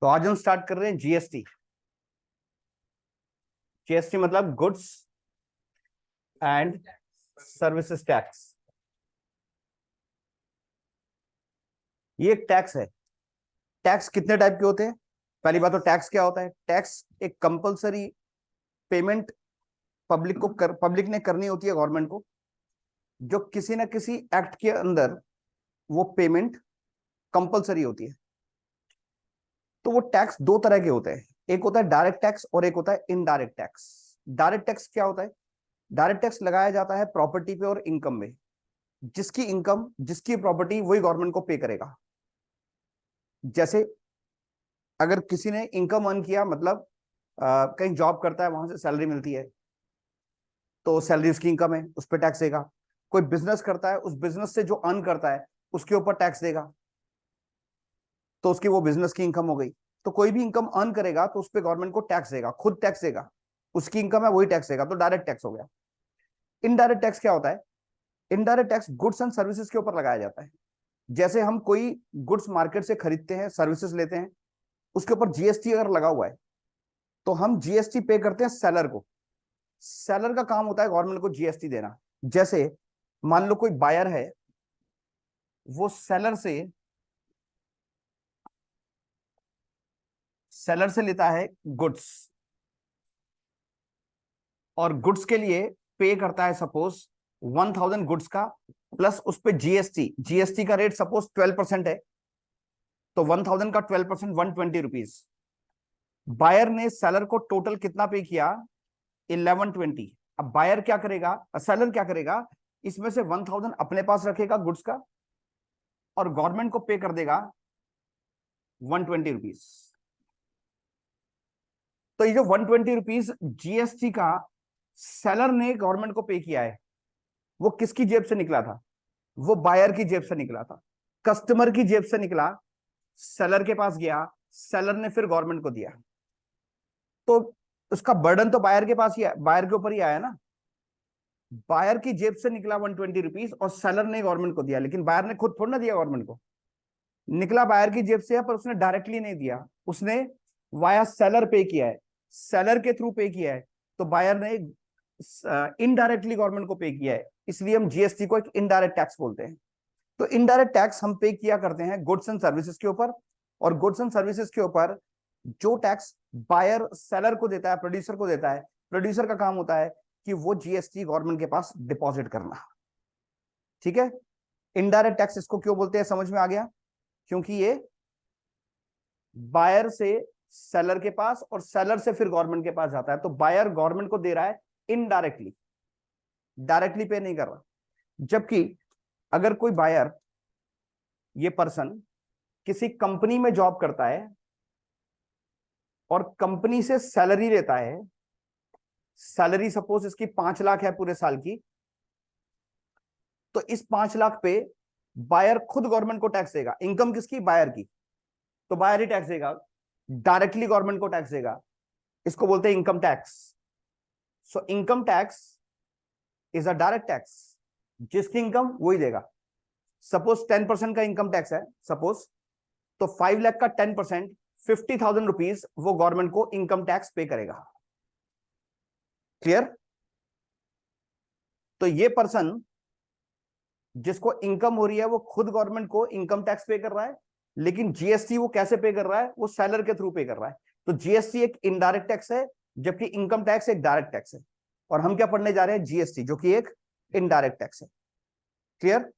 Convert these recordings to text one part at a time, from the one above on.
तो आज हम स्टार्ट कर रहे हैं जीएसटी। जीएसटी मतलब गुड्स एंड सर्विसेज टैक्स। ये एक टैक्स है। टैक्स कितने टाइप के होते हैं? पहली बात तो टैक्स क्या होता है? टैक्स एक कंपलसरी पेमेंट पब्लिक ने करनी होती है गवर्नमेंट को, जो किसी ना किसी एक्ट के अंदर वो पेमेंट कंपलसरी होती है। तो वो टैक्स दो तरह के होते हैं, एक होता है डायरेक्ट टैक्स और एक होता है इनडायरेक्ट टैक्स। डायरेक्ट टैक्स क्या होता है? डायरेक्ट टैक्स लगाया जाता है प्रॉपर्टी पे और इनकम में। जिसकी इनकम, जिसकी प्रॉपर्टी, वही गवर्नमेंट को पे करेगा। जैसे अगर किसी ने इनकम अर्न किया, मतलब कहीं जॉब करता है, वहां से सैलरी मिलती है, तो सैलरी उसकी इनकम है, उस पर टैक्स देगा। कोई बिजनेस करता है, उस बिजनेस से जो अर्न करता है उसके ऊपर टैक्स देगा, तो उसकी वो बिजनेस की इनकम हो गई। तो कोई भी इनकम अर्न करेगा तो उस पर गवर्नमेंट को टैक्स देगा, खुद टैक्स देगा। उसकी इनकम है, वही टैक्स देगा, तो डायरेक्ट टैक्स हो गया। इनडायरेक्ट टैक्स क्या होता है? Indirect tax goods and services के ऊपर लगाया जाता है। जैसे हम कोई गुड्स मार्केट से खरीदते हैं, सर्विसेज लेते हैं, उसके ऊपर जीएसटी अगर लगा हुआ है तो हम जीएसटी पे करते हैं सेलर को। सेलर का काम होता है गवर्नमेंट को जीएसटी देना। जैसे मान लो कोई बायर है, वो सेलर से लेता है गुड्स, और गुड्स के लिए पे करता है सपोज 1000 गुड्स का, प्लस उस पे जीएसटी। जीएसटी का रेट सपोज 12% है, तो 1000 का 12% 120 रुपीज। बायर ने सेलर को टोटल कितना पे किया? 1120। अब बायर क्या करेगा, सेलर क्या करेगा? इसमें से 1000 अपने पास रखेगा गुड्स का, और गवर्नमेंट को पे कर देगा 120 रुपीज। तो ये जो 120 रुपीज जीएसटी का सेलर ने गवर्नमेंट को पे किया है, वो किसकी जेब से निकला था? वो बायर की जेब से निकला था, कस्टमर की जेब से निकला, सेलर के पास गया, सेलर ने फिर गवर्नमेंट को दिया। तो उसका बर्डन तो बायर के पास ही, बायर के ऊपर ही आया ना। बायर की जेब से निकला 120 रुपीज और सेलर ने गवर्नमेंट को दिया, लेकिन बायर ने खुद थोड़ा ना दिया गवर्नमेंट को। निकला बायर की जेब से है, पर उसने डायरेक्टली नहीं दिया, उसने वाया सेलर पे किया है, सेलर के थ्रू पे किया है। तो बायर ने इनडायरेक्टली गवर्नमेंट को पे किया है, इसलिए हम जीएसटी को एक इनडायरेक्ट टैक्स बोलते हैं। तो इनडायरेक्ट टैक्स हम पे किया करते हैं गुड्स एंड सर्विसेज के ऊपर, और गुड्स एंड सर्विसेज के ऊपर जो टैक्स बायर सेलर को देता है, प्रोड्यूसर को देता है, प्रोड्यूसर का काम होता है कि वो जीएसटी गवर्नमेंट के पास डिपॉजिट करना। ठीक है? इनडायरेक्ट टैक्स इसको क्यों बोलते हैं, समझ में आ गया? क्योंकि ये बायर से सेलर के पास और सेलर से फिर गवर्नमेंट के पास जाता है, तो बायर गवर्नमेंट को दे रहा है इनडायरेक्टली, डायरेक्टली पे नहीं कर रहा। जबकि अगर कोई बायर, ये पर्सन किसी कंपनी में जॉब करता है और कंपनी से सैलरी लेता है, सैलरी सपोज इसकी 5 लाख है पूरे साल की, तो इस 5 लाख पे बायर खुद गवर्नमेंट को टैक्स देगा। इनकम किसकी? बायर की, तो बायर ही टैक्स देगा, डायरेक्टली गवर्नमेंट को टैक्स देगा। इसको बोलते हैं income tax. So income tax is a direct tax, जिसकी इनकम वही देगा। सपोज 10% का इनकम टैक्स है सपोज, तो 5 लाख का 10% 50,000 रुपीज वो गवर्नमेंट को इनकम टैक्स पे करेगा। क्लियर? तो ये पर्सन जिसको इनकम हो रही है, वो खुद गवर्नमेंट को इनकम टैक्स पे कर रहा है, लेकिन जीएसटी वो कैसे पे कर रहा है? वो सेलर के थ्रू पे कर रहा है। तो जीएसटी एक इनडायरेक्ट टैक्स है, जबकि इनकम टैक्स एक डायरेक्ट टैक्स है। और हम क्या पढ़ने जा रहे हैं? जीएसटी, जो कि एक इनडायरेक्ट टैक्स है। क्लियर?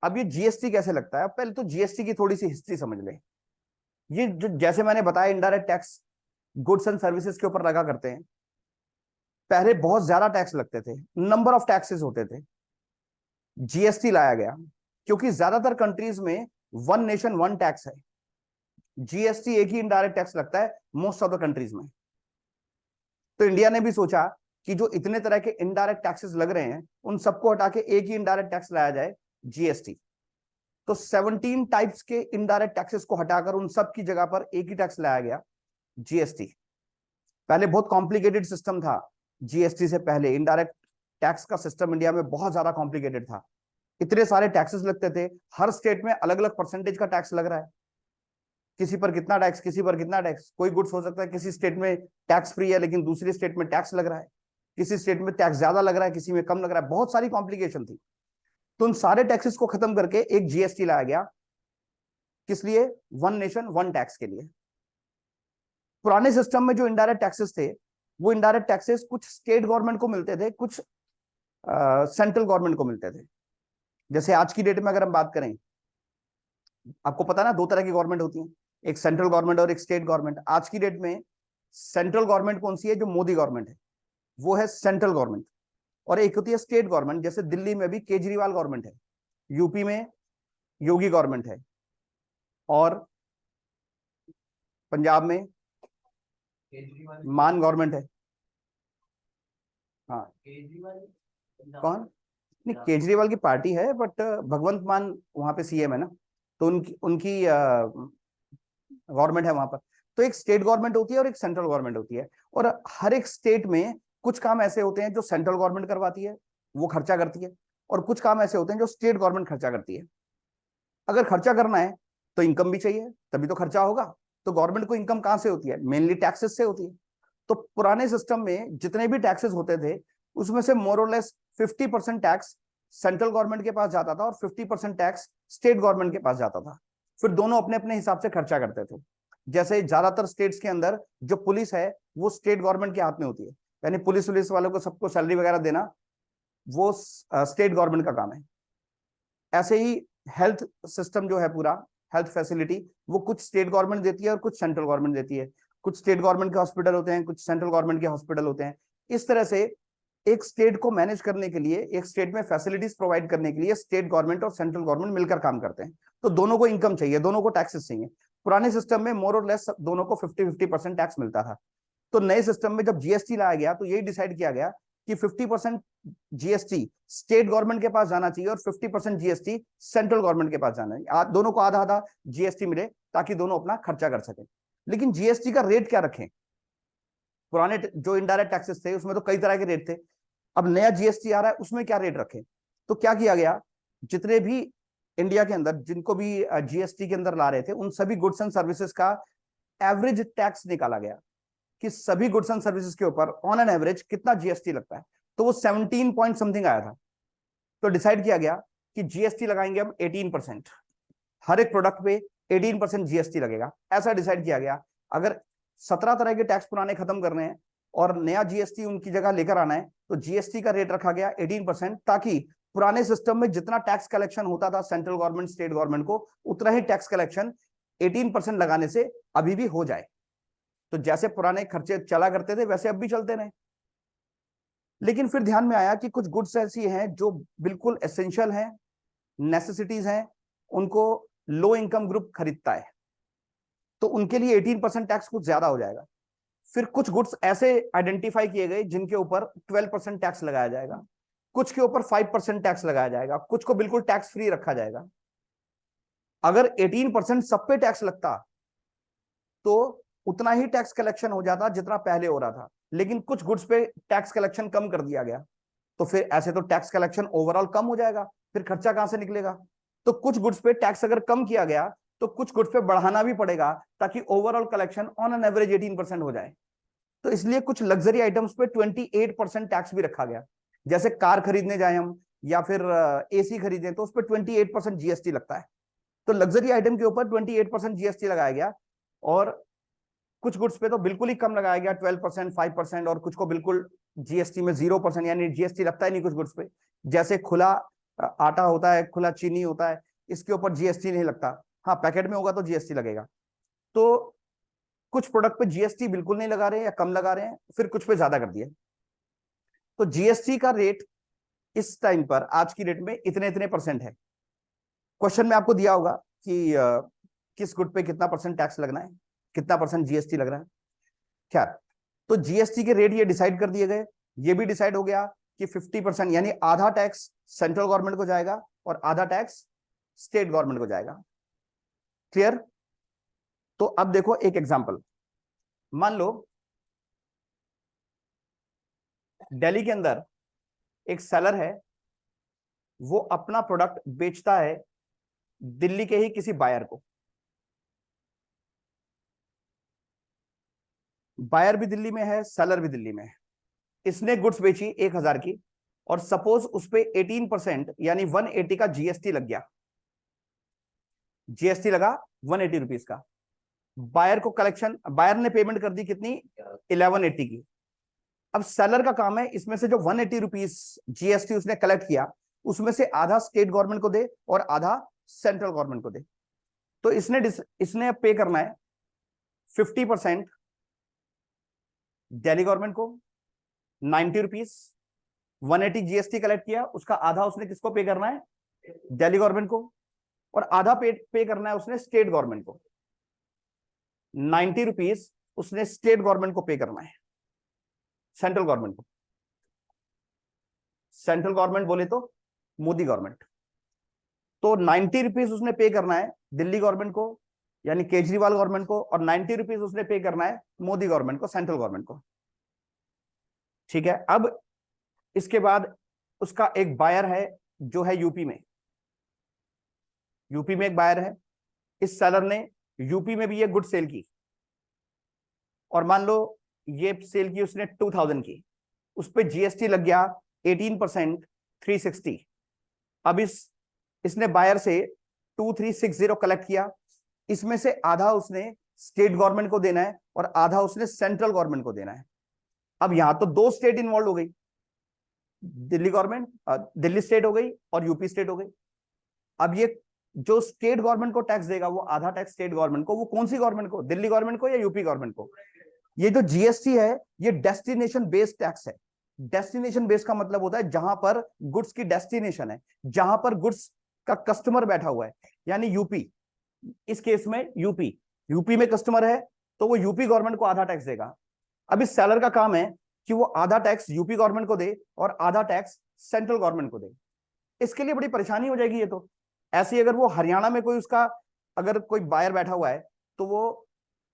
अब ये जीएसटी कैसे लगता है? पहले तो जीएसटी की थोड़ी सी हिस्ट्री समझ लें। ये जो, जैसे मैंने बताया, indirect tax goods and services के ऊपर लगा करते हैं। पहले बहुत ज्यादा टैक्स लगते थे, नंबर ऑफ टैक्सेस होते थे। जीएसटी लाया गया क्योंकि ज्यादातर कंट्रीज में वन नेशन वन टैक्स है। जीएसटी एक ही इनडायरेक्ट टैक्स लगता है मोस्ट ऑफ द कंट्रीज में। तो इंडिया ने भी सोचा कि जो इतने तरह के इनडायरेक्ट टैक्सेस लग रहे हैं, उन सबको हटा के एक ही इनडायरेक्ट टैक्स लाया जाए, जीएसटी। तो 17 टाइप्स के इनडायरेक्ट टैक्सेस को हटाकर उन सब की जगह पर एक ही टैक्स लाया गया, जीएसटी। पहले बहुत कॉम्प्लिकेटेड सिस्टम था। जीएसटी से पहले इनडायरेक्ट टैक्स का सिस्टम इंडिया में बहुत ज्यादा कॉम्प्लिकेटेड था। इतने सारे टैक्सेस लगते थे, हर स्टेट में अलग अलग परसेंटेज का टैक्स लग रहा है। किसी पर कितना टैक्स, किसी पर कितना टैक्स। कोई गुड्स हो सकता है किसी स्टेट में टैक्स फ्री है लेकिन दूसरी स्टेट में टैक्स लग रहा है, किसी स्टेट में टैक्स ज्यादा लग रहा है, किसी में कम लग रहा है, बहुत सारी कॉम्प्लिकेशन थी। तो उन सारे टैक्सेस को खत्म करके एक जीएसटी लाया गया। किस लिए? वन नेशन वन टैक्स के लिए। पुराने सिस्टम में जो इनडायरेक्ट टैक्सेस थे, वो इनडायरेक्ट टैक्सेस कुछ स्टेट गवर्नमेंट को मिलते थे, कुछ सेंट्रल गवर्नमेंट को मिलते थे। जैसे आज की डेट में अगर हम बात करें, आपको पता ना दो तरह की गवर्नमेंट होती है, एक सेंट्रल गवर्नमेंट और एक स्टेट गवर्नमेंट। आज की डेट में सेंट्रल गवर्नमेंट कौन सी है? जो मोदी गवर्नमेंट है वो है सेंट्रल गवर्नमेंट। और एक होती है स्टेट गवर्नमेंट, जैसे दिल्ली में भी केजरीवाल गवर्नमेंट है, यूपी में योगी गवर्नमेंट है, और पंजाब में मान गवर्नमेंट है। हाँ, कौन? नहीं, केजरीवाल की पार्टी है बट भगवंत मान वहां पे सीएम है ना, तो उनकी उनकी गवर्नमेंट है वहां पर। तो एक स्टेट गवर्नमेंट होती है और एक सेंट्रल गवर्नमेंट होती है। और हर एक स्टेट में कुछ काम ऐसे होते हैं जो सेंट्रल गवर्नमेंट करवाती है, वो खर्चा करती है, और कुछ काम ऐसे होते हैं जो स्टेट गवर्नमेंट खर्चा करती है। अगर खर्चा करना है तो इनकम भी चाहिए, तभी तो खर्चा होगा। तो गवर्नमेंट को इनकम कहां से होती है? मेनली टैक्सेस से होती है। तो पुराने सिस्टम में जितने भी टैक्सेस होते थे उसमें से मोर और लेस 50% टैक्स सेंट्रल गवर्नमेंट के पास जाता था और 50% टैक्स स्टेट गवर्नमेंट के पास जाता था। फिर दोनों अपने अपने हिसाब से खर्चा करते थे। जैसे ज्यादातर स्टेट्स के अंदर जो पुलिस है वो स्टेट गवर्नमेंट के हाथ में होती है, यानी पुलिस वुलिस वालों को सबको सैलरी वगैरह देना वो स्टेट गवर्नमेंट का काम है। ऐसे ही हेल्थ सिस्टम जो है पूरा, हेल्थ फैसिलिटी, वो कुछ स्टेट गवर्नमेंट देती है और कुछ सेंट्रल गवर्नमेंट देती है। कुछ स्टेट गवर्नमेंट के हॉस्पिटल होते हैं, कुछ सेंट्रल गवर्नमेंट के हॉस्पिटल होते हैं। इस तरह से एक स्टेट को मैनेज करने के लिए, एक स्टेट में फैसिलिटीज प्रोवाइड करने के लिए स्टेट गवर्नमेंट और सेंट्रल गवर्नमेंट मिलकर काम करते हैं। तो दोनों को इनकम चाहिए, दोनों को टैक्सेस चाहिए। पुराने सिस्टम में मोर और लेस दोनों को 50-50% टैक्स मिलता था। तो नए सिस्टम में जब जीएसटी लाया गया तो यही डिसाइड किया गया कि 50% जीएसटी स्टेट गवर्नमेंट के पास जाना चाहिए और 50% जीएसटी सेंट्रल गवर्नमेंट के पास जाना चाहिए। दोनों को आधा आधा जीएसटी मिले ताकि दोनों अपना खर्चा कर सके। लेकिन जीएसटी का रेट क्या रखें? पुराने जो इनडायरेक्ट टैक्सेस थे उसमें तो कई तरह के रेट थे, अब नया जीएसटी आ रहा है उसमें क्या रेट रखें? तो क्या किया गया, जितने भी इंडिया के अंदर जिनको भी जीएसटी के अंदर ला रहे थे उन सभी गुड्स एंड सर्विसेज का एवरेज टैक्स निकाला गया कि सभी गुड्स एंड सर्विसेज के ऊपर ऑन एन एवरेज कितना जीएसटी लगता है। तो वो 17 पॉइंट समथिंग आया था। तो डिसाइड किया गया कि जीएसटी लगाएंगे हम 18%, हर एक प्रोडक्ट पे 18% जीएसटी लगेगा, ऐसा डिसाइड किया गया। अगर 17 तरह के टैक्स पुराने खत्म करने हैं और नया जीएसटी उनकी जगह लेकर आना है तो जीएसटी का रेट रखा गया 18%, ताकि पुराने सिस्टम में जितना टैक्स कलेक्शन होता था सेंट्रल गवर्नमेंट स्टेट गवर्नमेंट को, उतना ही टैक्स कलेक्शन 18% लगाने से अभी भी हो जाए। तो जैसे पुराने खर्चे चला करते थे वैसे अब भी चलते रहे। लेकिन फिर ध्यान में आया कि कुछ गुड्स ऐसी हैं जो बिल्कुल एसेंशियल हैं, नेसेसिटीज हैं, उनको लो इनकम ग्रुप खरीदता है, तो उनके लिए 18% टैक्स कुछ ज्यादा हो जाएगा। फिर कुछ गुड्स ऐसे आइडेंटिफाई किए गए जिनके ऊपर 12% टैक्स लगाया जाएगा, कुछ के ऊपर 5% टैक्स लगाया जाएगा, कुछ को बिल्कुल टैक्स फ्री रखा जाएगा। अगर 18% सब पे टैक्स लगता तो उतना ही टैक्स कलेक्शन हो जाता जितना पहले हो रहा था, लेकिन कुछ गुड्स पे टैक्स कलेक्शन कम कर दिया गया। तो फिर ऐसे तो टैक्स कलेक्शन ओवरऑल कम हो जाएगा, फिर खर्चा कहां से निकलेगा? तो कुछ गुड्स पे टैक्स अगर कम किया गया तो कुछ गुड्स पे बढ़ाना भी पड़ेगा ताकि overall collection on an average 18% हो जाए। तो इसलिए कुछ लग्जरी आइटम्स पे 28% टैक्स भी रखा गया। जैसे कार खरीदने जाए हम या फिर एसी खरीदें तो उस पर 28% जीएसटी लगता है। तो लग्जरी आइटम के ऊपर 28% जीएसटी लगाया गया, और कुछ गुड्स पे तो बिल्कुल ही कम लगाया गया 12%, 5%, और कुछ को बिल्कुल जीएसटी में 0%, यानी जीएसटी लगता ही नहीं कुछ गुड्स पे। जैसे खुला आटा होता है, खुला चीनी होता है, इसके ऊपर जीएसटी नहीं लगता। हाँ, पैकेट में होगा तो जीएसटी लगेगा। तो कुछ प्रोडक्ट पे जीएसटी बिल्कुल नहीं लगा रहे हैं या कम लगा रहे हैं, फिर कुछ पे ज्यादा कर दिया। तो जीएसटी का रेट इस टाइम पर आज की डेट में इतने इतने परसेंट है। क्वेश्चन में आपको दिया होगा कि किस गुड पे कितना परसेंट टैक्स लगना है, कितना परसेंट जीएसटी लग रहा है। क्या? तो जीएसटी के रेट ये डिसाइड कर दिए गए। ये भी डिसाइड हो गया कि 50% यानी आधा टैक्स सेंट्रल गवर्नमेंट को जाएगा और आधा टैक्स स्टेट गवर्नमेंट को जाएगा। क्लियर? तो अब देखो एक एग्जांपल, मान लो दिल्ली के अंदर एक सेलर है, वो अपना प्रोडक्ट बेचता है दिल्ली के ही किसी बायर को। बायर भी दिल्ली में है, सेलर भी दिल्ली में है। इसने गुड्स बेची 1000 की, और सपोज उस पे 18% यानी 180 का जीएसटी लग गया, जीएसटी लगा 180 रुपीज का। बायर को कलेक्शन, बायर ने पेमेंट कर दी कितनी, 1180 की। अब सेलर का काम है इसमें से जो 180 रुपीज जीएसटी उसने कलेक्ट किया, उसमें से आधा स्टेट गवर्नमेंट को दे और आधा सेंट्रल गवर्नमेंट को दे। तो इसने पे करना है 50% दिल्ली गवर्नमेंट को, 90 रुपीज। 180 जीएसटी कलेक्ट किया, उसका आधा उसने किसको पे करना है, दिल्ली गवर्नमेंट को, और आधा पे करना है उसने स्टेट गवर्नमेंट को। 90 रुपीज उसने स्टेट गवर्नमेंट को पे करना है, सेंट्रल गवर्नमेंट को। सेंट्रल गवर्नमेंट बोले तो मोदी गवर्नमेंट। तो 90 रुपीज उसने पे करना है दिल्ली गवर्नमेंट को यानी केजरीवाल गवर्नमेंट को, और 90 रुपीज उसने पे करना है मोदी गवर्नमेंट को, सेंट्रल गवर्नमेंट को। ठीक है। अब इसके बाद उसका एक बायर है जो है यूपी में, यूपी में एक बायर है। इस सेलर ने यूपी में भी ये गुड सेल की, और मान लो ये सेल की उसने 2000 की, उस पे जीएसटी लग गया 18%, 360। अब इसने बायर से 2360 कलेक्ट किया, इसमें से आधा उसने स्टेट गवर्नमेंट को देना है और आधा उसने सेंट्रल गवर्नमेंट को देना है। अब यहां तो दो स्टेट इन्वॉल्व हो गई, दिल्ली गवर्नमेंट, दिल्ली स्टेट हो गई और यूपी स्टेट हो गई। अब ये जो स्टेट गवर्नमेंट को टैक्स देगा वो आधा टैक्स स्टेट गवर्नमेंट को, वो कौन सी गवर्नमेंट को, दिल्ली गवर्नमेंट को या यूपी गवर्नमेंट को। ये जो जीएसटी है ये डेस्टिनेशन बेस्ड टैक्स है। डेस्टिनेशन बेस्ड का मतलब होता है जहां पर गुड्स की डेस्टिनेशन है, जहां पर गुड्स का कस्टमर बैठा हुआ है, यानी यूपी। इस केस में यूपी में कस्टमर है तो वो यूपी गवर्नमेंट को आधा टैक्स देगा। अब इस सेलर का काम है कि वो आधा टैक्स यूपी गवर्नमेंट को दे और आधा टैक्स सेंट्रल गवर्नमेंट को दे। इसके लिए बड़ी परेशानी हो जाएगी ये तो। ऐसे अगर वो हरियाणा में कोई उसका अगर कोई बायर बैठा हुआ है तो वो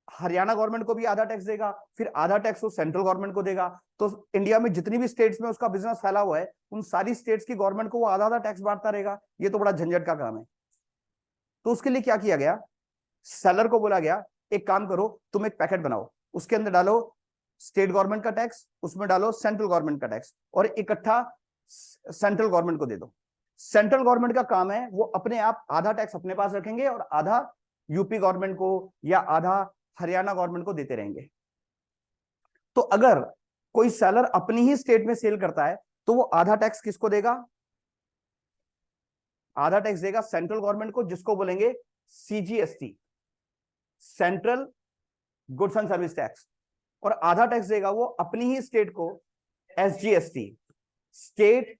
हरियाणा गवर्नमेंट को भी आधा टैक्स देगा, फिर आधा टैक्स वो सेंट्रल गवर्नमेंट को देगा। तो इंडिया में जितनी भी स्टेट्स में उसका बिजनेस फैला हुआ है उन सारी स्टेट्स की गवर्नमेंट को वो आधा आधा टैक्स बांटता रहेगा। ये तो बड़ा झंझट का काम है। तो उसके लिए क्या किया गया, सेलर को बोला गया एक काम करो, तुम एक पैकेट बनाओ, उसके अंदर डालो स्टेट गवर्नमेंट का टैक्स, उसमें डालो सेंट्रल गवर्नमेंट का टैक्स, और इकट्ठा सेंट्रल गवर्नमेंट को दे दो। सेंट्रल गवर्नमेंट का काम है वो अपने आप आधा टैक्स अपने पास रखेंगे और आधा यूपी गवर्नमेंट को या आधा हरियाणा गवर्नमेंट को देते रहेंगे। तो अगर कोई सेलर अपनी ही स्टेट में सेल करता है तो वो आधा टैक्स किसको देगा, आधा टैक्स देगा सेंट्रल गवर्नमेंट को, जिसको बोलेंगे CGST, central goods and service tax, और आधा टैक्स देगा वो अपनी ही स्टेट को SGST, state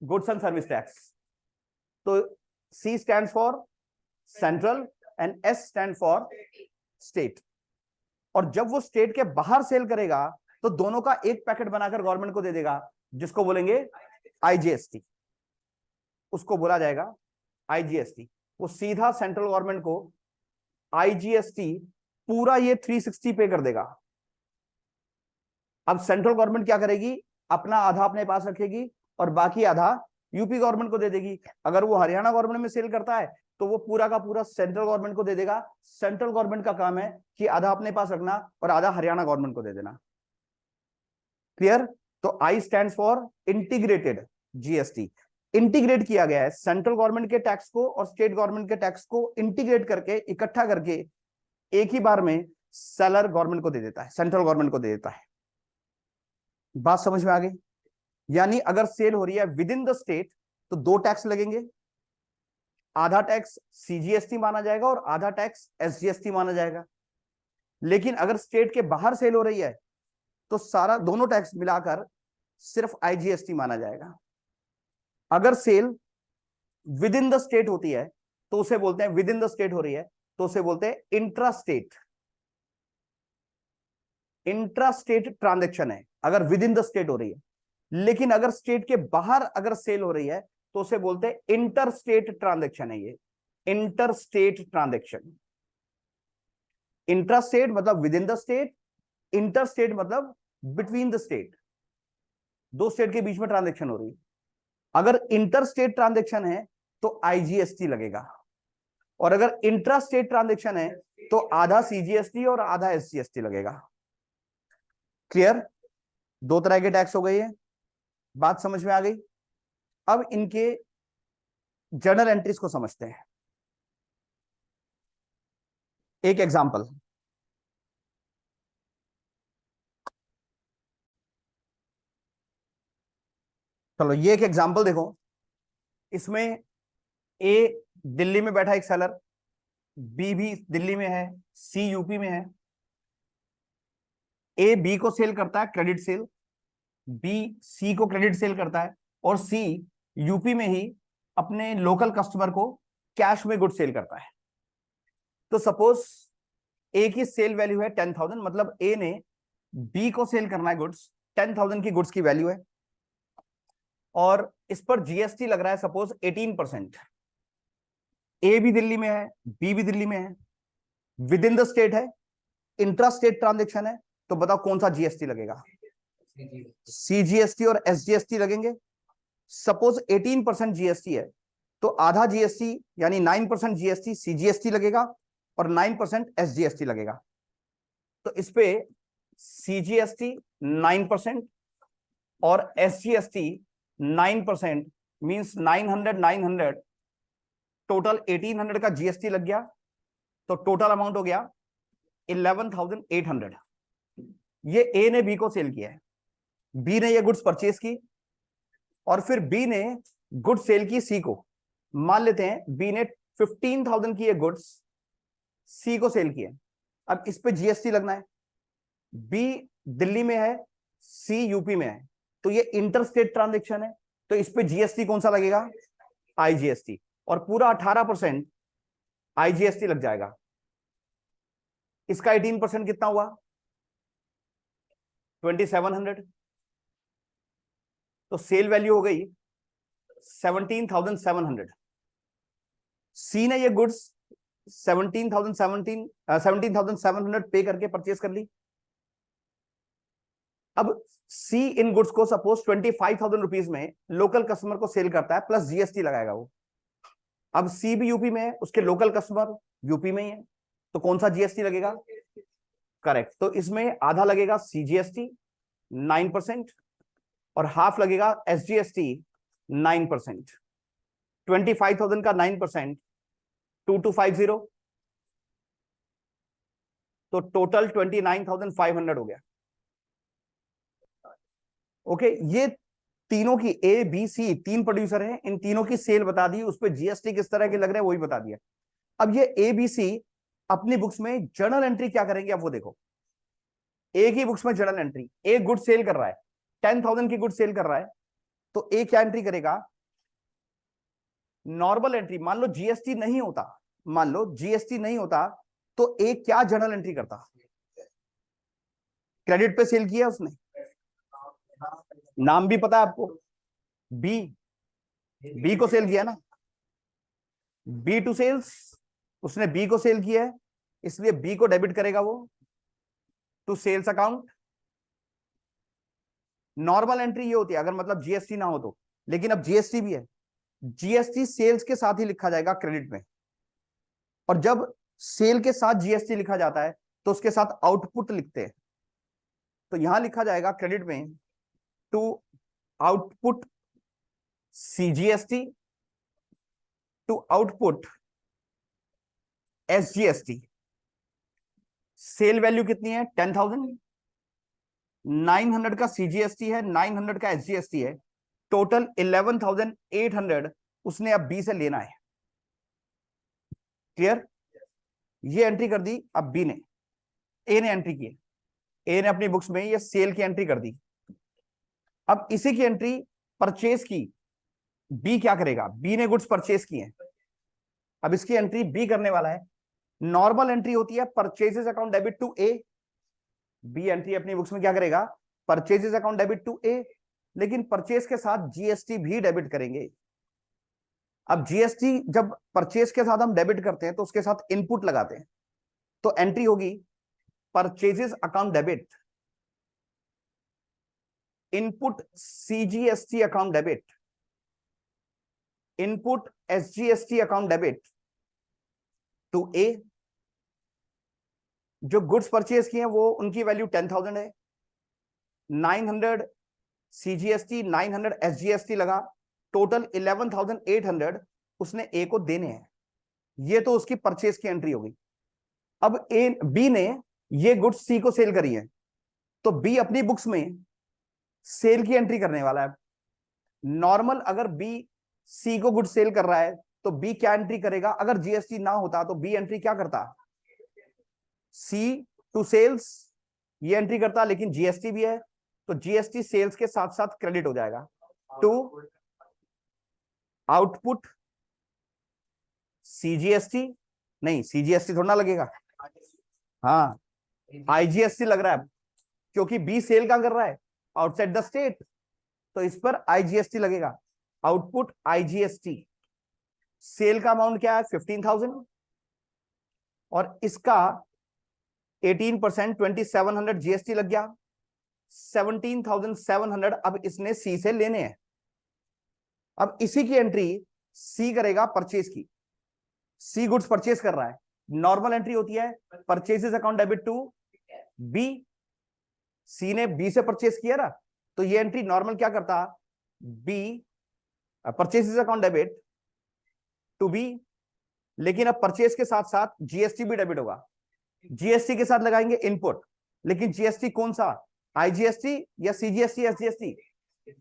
goods and service tax. तो C stands for central and S stand for state. और जब वो स्टेट के बाहर सेल करेगा तो दोनों का एक पैकेट बनाकर गवर्नमेंट को दे देगा, जिसको बोलेंगे आईजीएसटी, उसको बोला जाएगा आईजीएसटी। वो सीधा सेंट्रल गवर्नमेंट को आईजीएसटी पूरा ये 360 पे कर देगा। अब सेंट्रल गवर्नमेंट क्या करेगी, अपना आधा अपने पास रखेगी और बाकी आधा यूपी गवर्नमेंट को दे देगी। अगर वो हरियाणा गवर्नमेंट में सेल करता है तो वो पूरा का पूरा सेंट्रल गवर्नमेंट को दे देगा। सेंट्रल गवर्नमेंट का काम है कि आधा अपने पास रखना और आधा हरियाणा गवर्नमेंट को दे देना। क्लियर। तो आई stands for integrated GST. Integrate किया गया है सेंट्रल गवर्नमेंट के टैक्स को और स्टेट गवर्नमेंट के टैक्स को इंटीग्रेट करके, इकट्ठा करके एक ही बार में सेलर गवर्नमेंट को दे देता है, सेंट्रल गवर्नमेंट को दे देता है। बात समझ में आ गई। यानी अगर सेल हो रही है विद इन द स्टेट तो दो टैक्स लगेंगे, आधा टैक्स सीजीएसटी माना जाएगा और आधा टैक्स एसजीएसटी माना जाएगा। लेकिन अगर स्टेट के बाहर सेल हो रही है तो सारा दोनों टैक्स मिलाकर सिर्फ आईजीएसटी माना जाएगा। अगर sale within the state होती है तो उसे बोलते हैं, विद इन द स्टेट हो रही है तो उसे बोलते हैं intra state, intra state transaction है अगर विद इन द स्टेट हो रही है। लेकिन अगर स्टेट के बाहर अगर सेल हो रही है तो उसे बोलते हैं इंटर स्टेट ट्रांजैक्शन है। ये inter state transaction, intra state मतलब within the state, inter state मतलब बिटवीन द स्टेट, दो स्टेट के बीच में ट्रांजैक्शन हो रही है। अगर इंटर स्टेट ट्रांजैक्शन है तो आईजीएसटी लगेगा, और अगर इंट्रा स्टेट ट्रांजैक्शन है तो आधा सीजीएसटी और आधा एसजीएसटी लगेगा। क्लियर? दो तरह के टैक्स हो गए हैं, बात समझ में आ गई? अब इनके जर्नल एंट्रीज को समझते हैं। एक एग्जांपल, चलो ये एक एग्जांपल देखो। इसमें ए दिल्ली में बैठा एक सेलर, बी भी दिल्ली में है, सी यूपी में है। ए बी को सेल करता है क्रेडिट सेल, बी सी को क्रेडिट सेल करता है, और सी यूपी में ही अपने लोकल कस्टमर को कैश में गुड सेल करता है। तो सपोज ए की सेल वैल्यू है 10,000, मतलब ए ने बी को सेल करना है गुड्स, 10,000 की गुड्स की वैल्यू है, और इस पर जीएसटी लग रहा है सपोज 18%। ए भी दिल्ली में है, बी भी दिल्ली में है, विद इन द स्टेट है, इंट्रा स्टेट ट्रांजेक्शन है, तो बताओ कौन सा जीएसटी लगेगा? सीजीएसटी और एसजीएसटी लगेंगे। सपोज 18% जीएसटी है, तो आधा जीएसटी यानी 9% जीएसटी सीजीएसटी लगेगा और 9% एसजीएसटी लगेगा। तो इस पे सीजीएसटी 9% और एसजीएसटी 9% मींस 900 टोटल 1800 का जीएसटी लग गया, तो टोटल अमाउंट हो गया 11,800। ये ए ने बी को सेल किया है, बी ने ये गुड्स परचेज की, और फिर बी ने गुड्स सेल की सी को। मान लेते हैं बी ने 15,000 की ये गुड्स सी को सेल किए। अब इस पे जीएसटी लगना है, बी दिल्ली में है, सी यूपी में है, तो ये इंटर स्टेट ट्रांजेक्शन है, तो इस पे जीएसटी कौन सा लगेगा? आईजीएसटी, और पूरा 18% आईजीएसटी लग जाएगा। इसका 18% कितना हुआ? 2700। तो सेल वैल्यू हो गई 17,700। सी ने ये गुड्स 17,700 पे करके परचेज कर ली। अब सी इन गुड्स को सपोज 25,000 रुपीज में लोकल कस्टमर को सेल करता है, प्लस जीएसटी लगाएगा वो। अब सी भी यूपी में है, उसके लोकल कस्टमर यूपी में ही है, तो कौन सा जीएसटी लगेगा? करेक्ट, तो इसमें आधा लगेगा सीजीएसटी 9% और हाफ लगेगा एसजीएसटी 9%। 25,000 का 9% 2250, तो टोटल 29,500 हो गया। ओके, ये तीनों की ए बी सी तीन प्रोड्यूसर हैं, इन तीनों की सेल बता दी, उस पर जीएसटी किस तरह के लग रहे हैं वही बता दिया। अब ये ए बी सी अपनी बुक्स में जर्नल एंट्री क्या करेंगे आप वो देखो। ए की बुक्स में journal entry, A good sale कर रहा है, 10,000 की गुड सेल कर रहा है, तो ए क्या एंट्री करेगा? Normal entry. मान लो जीएसटी नहीं होता, मान लो जीएसटी नहीं होता, तो ए क्या जर्नल एंट्री करता? क्रेडिट पे सेल किया उसने, नाम भी पता है आपको, बी, बी को सेल किया ना, बी टू सेल्स, उसने बी को सेल किया है, इसलिए बी को डेबिट करेगा वो to sales account. Normal entry ये होती है अगर मतलब जीएसटी ना हो तो, लेकिन अब जीएसटी भी है, जीएसटी सेल्स के साथ ही लिखा जाएगा क्रेडिट में, और जब सेल के साथ जीएसटी लिखा जाता है तो उसके साथ आउटपुट लिखते हैं, तो यहां लिखा जाएगा क्रेडिट में to output CGST to output SGST. Sale value कितनी है? 10,000, 900 का सीजीएसटी है, 900 का एसजीएसटी है, टोटल 11,800 उसने अब बी से लेना है। क्लियर? ये एंट्री कर दी। अब बी ने, ए ने एंट्री की, ए ने अपनी बुक्स में ये सेल की एंट्री कर दी। अब इसी की एंट्री परचेज की बी क्या करेगा? बी ने गुड्स परचेज किए हैं, अब इसकी एंट्री बी करने वाला है। नॉर्मल एंट्री होती है purchases account debit to A, B entry अपनी बुक्स में क्या करेगा? Purchases account debit to A, लेकिन परचेज के साथ जीएसटी भी डेबिट करेंगे। अब जीएसटी जब परचेज के साथ हम डेबिट करते हैं तो उसके साथ इनपुट लगाते हैं, तो एंट्री होगी purchases account debit input CGST account debit input SGST account debit to A. जो गुड्स परचेज किए हैं वो उनकी वैल्यू 10,000 है, 900 CGST, 900 SGST लगा, टोटल 11,800 उसने ए को देने हैं। ये तो उसकी परचेज की एंट्री हो गई। अब ए बी ने ये गुड्स सी को सेल करी है, तो बी अपनी बुक्स में सेल की एंट्री करने वाला है। नॉर्मल अगर बी सी को गुड्स सेल कर रहा है तो बी क्या एंट्री करेगा? अगर जीएसटी ना होता तो बी एंट्री क्या करता? सी टू सेल्स ये एंट्री करता, लेकिन जीएसटी भी है तो जीएसटी सेल्स के साथ साथ क्रेडिट हो जाएगा टू आउटपुट सीजीएसटी। नहीं, सीजीएसटी थोड़ा ना लगेगा, हाँ आईजीएसटी लग रहा है, क्योंकि बी सेल क्या कर रहा है? आउटसाइड द स्टेट, तो इस पर आईजीएसटी लगेगा, आउटपुट आईजीएसटी। सेल का अमाउंट क्या है? 15,000, और इसका 18% 2,700 जीएसटी लग गया, 17,700 अब इसने सी से लेने हैं। अब इसी की एंट्री सी करेगा परचेज की। सी गुड्स परचेज कर रहा है, नॉर्मल एंट्री होती है purchases account debit to B. C ने बी से परचेज किया ना, तो ये एंट्री नॉर्मल क्या करता? B purchases account debit to B, लेकिन अब परचेज के साथ साथ जीएसटी भी डेबिट होगा। जीएसटी के साथ लगाएंगे इनपुट, लेकिन जीएसटी कौन सा? आईजीएसटी या सीजीएसटी एसजीएसटी?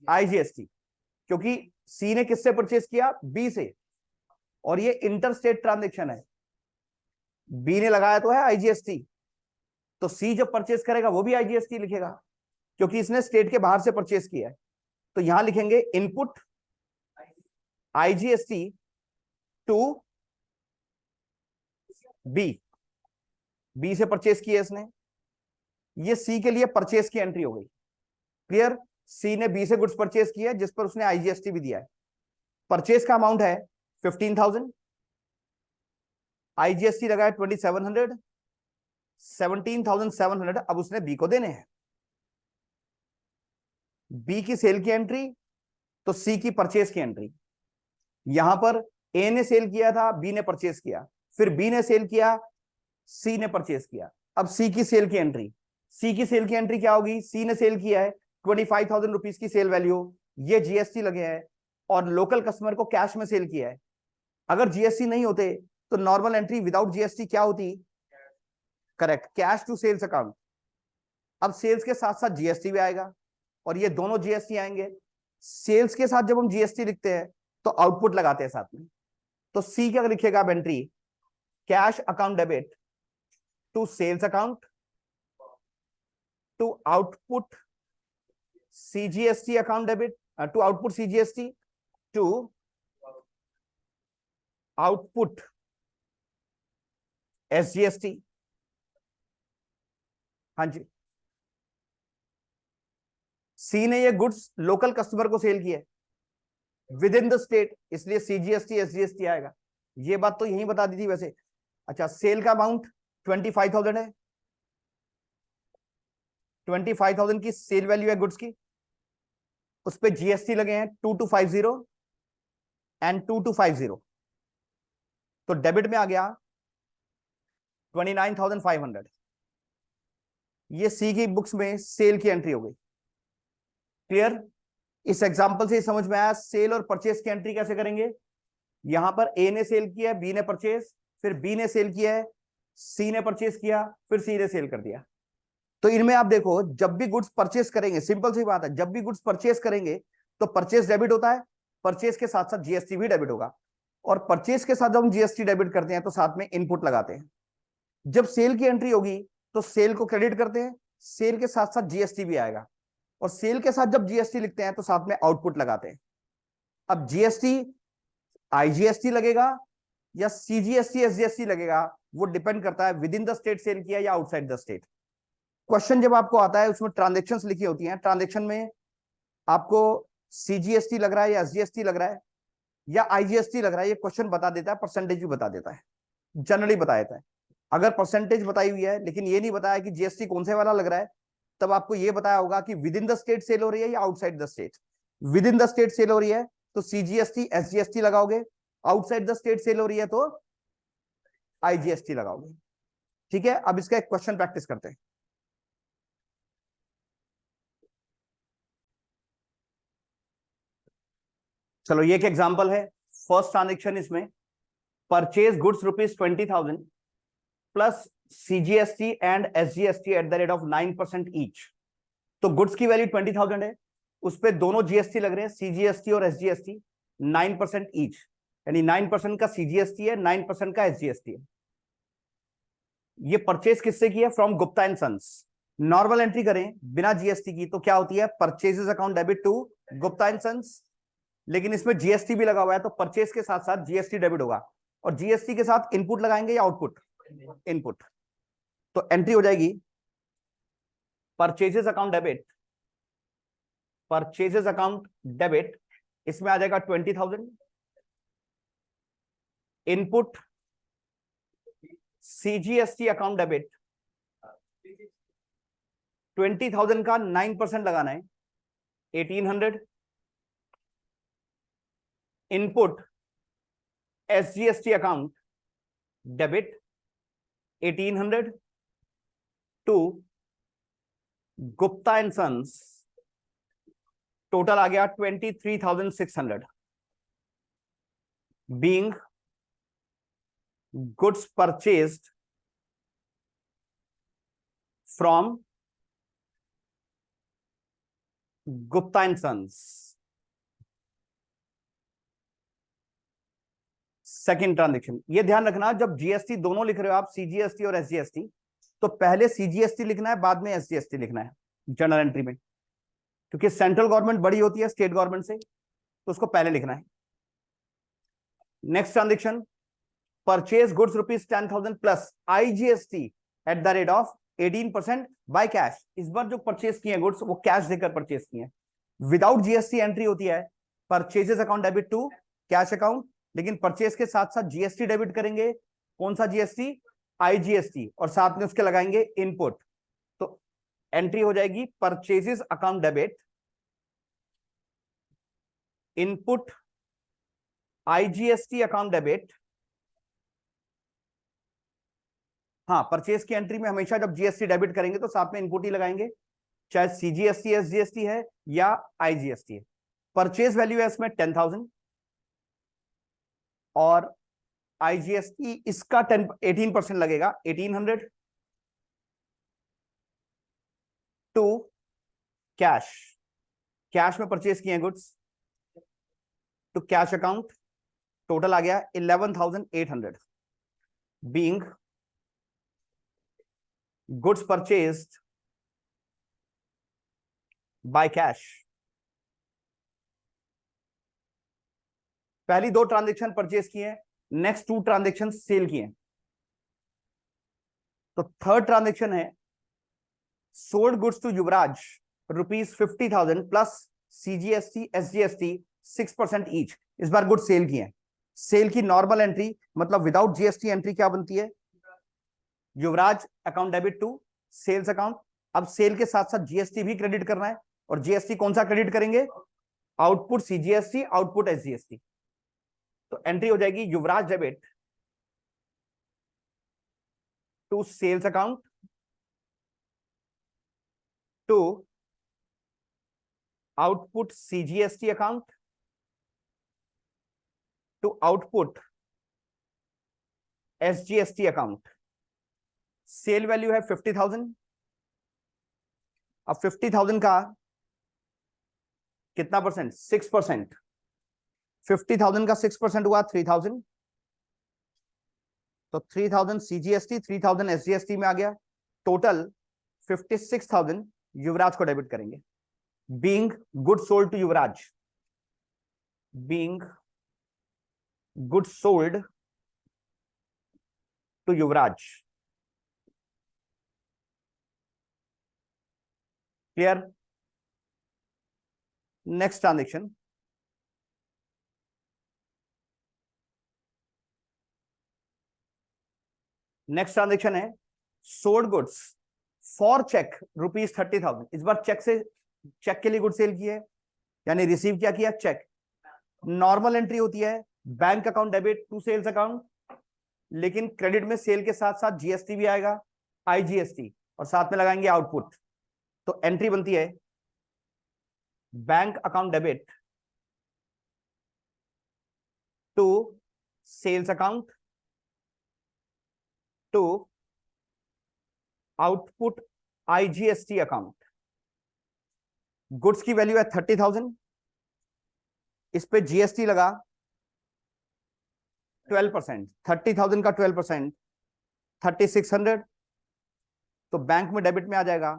आईजीएसटी, क्योंकि सी ने किससे परचेज किया? बी से, और ये इंटर स्टेट ट्रांजेक्शन है। बी ने लगाया तो है आईजीएसटी, तो सी जब परचेज करेगा वो भी आईजीएसटी लिखेगा, क्योंकि इसने स्टेट के बाहर से परचेज किया है। तो यहां लिखेंगे input IGST to B. B से परचेज किया इसने, ये सी के लिए परचेज की एंट्री हो गई। क्लियर? सी ने बी से गुड्स परचेज किया जिस पर उसने आईजीएसटी भी दिया है। परचेज का अमाउंट है 15,000, आईजीएसटी लगा है 2,700, 17,700 अब उसने बी को देने हैं। बी की सेल की एंट्री तो सी की परचेज की एंट्री। यहां पर ए ने सेल किया था, बी ने परचेज किया, फिर बी ने सेल किया, सी ने परचेज किया। अब सी की सेल की एंट्री, सी की सेल की एंट्री क्या होगी? सी ने सेल किया है 25,000 रुपीज की सेल वैल्यू, ये जीएसटी लगे हैं, और लोकल कस्टमर को कैश में सेल किया है। अगर जीएसटी नहीं होते तो नॉर्मल एंट्री विदाउट जीएसटी क्या होती? Correct, cash to sales account. अब सेल्स के साथ साथ जीएसटी भी आएगा, और ये दोनों जीएसटी आएंगे। सेल्स के साथ जब हम जीएसटी लिखते हैं तो आउटपुट लगाते हैं साथ में, तो सी क्या लिखेगा अब entry? Cash account debit to sales account to output CGST account debit to output CGST to output SGST. हाँ जी, सी ने ये गुड्स लोकल कस्टमर को सेल किया विद इन द स्टेट, इसलिए सीजीएसटी एसजीएसटी आएगा। ये बात तो यही बता दी थी वैसे। अच्छा, सेल का अमाउंट 25,000 है, 25,000 की सेल वैल्यू है गुड्स की, उस पे जीएसटी लगे हैं 2250 एंड 2250, तो डेबिट में आ गया 29,500। ये सी की बुक्स में सेल की एंट्री हो गई। क्लियर? इस एग्जांपल से समझ में आया सेल और परचेस की एंट्री कैसे करेंगे। यहां पर ए ने सेल किया है, बी ने परचेस, फिर बी ने सेल किया है, सी ने परचेस किया, फिर सी ने सेल कर दिया। तो इनमें आप देखो, जब भी गुड्स परचेस करेंगे, सिंपल सी बात है, जब भी गुड्स परचेस करेंगे तो परचेस डेबिट होता है, परचेस के साथ साथ जीएसटी भी डेबिट होगा, और परचेस के साथ जब हम जीएसटी डेबिट करते हैं तो साथ में इनपुट लगाते हैं। जब सेल की एंट्री होगी तो सेल को क्रेडिट करते हैं, सेल के साथ साथ जीएसटी भी आएगा, और सेल के साथ जब जीएसटी लिखते हैं तो साथ में आउटपुट लगाते हैं। अब जीएसटी आईजीएसटी लगेगा या सीजीएसटी एसजीएसटी लगेगा, वो डिपेंड करता है within the state sale किया या आउटसाइड द स्टेट। क्वेश्चन जब आपको आता है उसमें ट्रांजेक्शन्स लिखी होती हैं, ट्रांजेक्शन में आपको सीजीएसटी लग रहा है या एसजीएसटी लग रहा है या आईजीएसटी लग रहा है, ये क्वेश्चन बता देता है, परसेंटेज भी बता देता है, जनरली बता देता है। अगर परसेंटेज बताई हुई है लेकिन ये नहीं बताया कि जीएसटी कौन से वाला लग रहा है, तब आपको ये बताया होगा कि within the state sale हो रही है या outside the state. Within the state sale हो रही है तो सीजीएसटी एसजीएसटी लगाओगे, आउटसाइड द स्टेट सेल हो रही है तो आईजीएसटी लगाओगे। ठीक है, अब इसका एक क्वेश्चन प्रैक्टिस करते हैं। चलो ये एक एग्जांपल है। फर्स्ट ट्रांजेक्शन इसमें purchase goods ₹20,000 plus CGST and SGST at the rate of 9% each. तो गुड्स की वैल्यू 20,000 है, उस पर दोनों जीएसटी लग रहे हैं, CGST और SGST 9% ईच, यानी 9% का CGST है, 9% का SGST है। ये परचेज किससे की है? From Gupta and sons. Normal entry करें बिना जीएसटी की तो क्या होती है? Purchases account debit to Gupta and sons, लेकिन इसमें जीएसटी भी लगा हुआ है तो परचेज के साथ साथ जीएसटी डेबिट होगा। और जीएसटी के साथ इनपुट लगाएंगे या आउटपुट? इनपुट। तो एंट्री हो जाएगी purchases account debit, purchases account debit, इसमें आ जाएगा 20,000, इनपुट CGST अकाउंट डेबिट 20,000 का 9% लगाना है 1800, input SGST account debit 1800 to Gupta and sons, total आ गया 23,600, being goods purchased from Gupta and sons. Second transaction, ये ध्यान रखना जब जीएसटी दोनों लिख रहे हो आप, CGST और SGST, तो पहले CGST लिखना है बाद में SGST लिखना है जनरल एंट्री में, क्योंकि सेंट्रल गवर्नमेंट बड़ी होती है स्टेट गवर्नमेंट से, तो उसको पहले लिखना है। Next transaction, purchase goods ₹10,000 plus IGST at the rate of 18% by cash. इस बार जो परचेज किए गुड्स वो कैश देकर परचेज किए, विदाउट जीएसटी एंट्री होती है purchases account debit to cash account, लेकिन परचेज के साथ साथ जीएसटी डेबिट करेंगे। कौन सा जीएसटी? IGST, और साथ में उसके लगाएंगे इनपुट। तो एंट्री हो जाएगी purchases account debit, input IGST account debit. हाँ, परचेज की एंट्री में हमेशा जब जीएसटी डेबिट करेंगे तो साथ में इनपुट ही लगाएंगे, चाहे CGST SGST है या IGST है। परचेज वैल्यू है इसमें 10,000 और IGST इसका 18% लगेगा 1800 टू कैश, कैश में परचेज किए goods to cash account, total आ गया 11,800, being goods purchased by cash. पहली दो ट्रांजेक्शन परचेज किए, नेक्स्ट 2 ट्रांजेक्शन सेल किए। तो थर्ड ट्रांजेक्शन है sold goods to Yuvraj ₹50,000 plus CGST SGST 6% each. इस बार गुड सेल किए। सेल की नॉर्मल एंट्री मतलब विदाउट जीएसटी एंट्री क्या बनती है? Yuvraj account debit to sales account. अब सेल के साथ साथ जीएसटी भी क्रेडिट करना है, और जीएसटी कौन सा क्रेडिट करेंगे? Output CGST, output SGST। तो एंट्री हो जाएगी Yuvraj debit to sales account to output CGST account to output SGST account. Sale value है 50,000। अब 50,000 का कितना परसेंट? 6%। 50,000 का 6% हुआ 3,000, तो 3,000 CGST 3,000 SGST में आ गया, टोटल 56,000 युवराज को डेबिट करेंगे, being good sold to Yuvraj, being good sold to Yuvraj. Clear? Next transaction, next transaction है सोल्ड गुड्स फॉर चेक ₹30,000। इस बार चेक से, चेक के लिए गुड सेल की है, यानी रिसीव क्या किया? चेक। नॉर्मल एंट्री होती है bank account debit to sales account, लेकिन क्रेडिट में सेल के साथ साथ जीएसटी भी आएगा, IGST, और साथ में लगाएंगे आउटपुट। तो एंट्री बनती है bank account debit to sales account to output IGST account. Goods की वैल्यू है 30,000, इस पे जीएसटी लगा 12%, 30,000 का 12% 3600, तो बैंक में डेबिट में आ जाएगा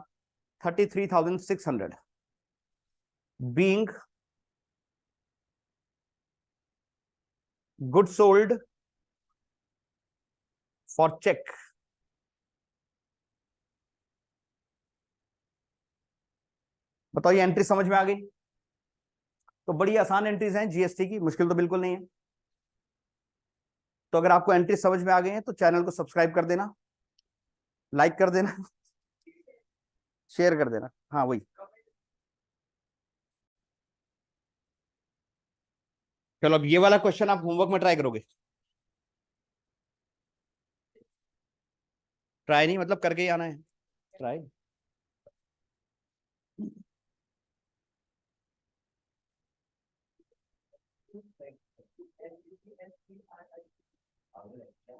33,600। Being good sold for cheque. बताओ ये एंट्री समझ में आ गई? तो बड़ी आसान एंट्रीज हैं जीएसटी की, मुश्किल तो बिल्कुल नहीं है। तो अगर आपको एंट्री समझ में आ गई है तो चैनल को सब्सक्राइब कर देना, लाइक कर देना, शेयर कर देना। हाँ वही, चलो अब ये वाला क्वेश्चन आप होमवर्क में ट्राई करोगे? ट्राई नहीं मतलब करके ही आना है, ट्राई।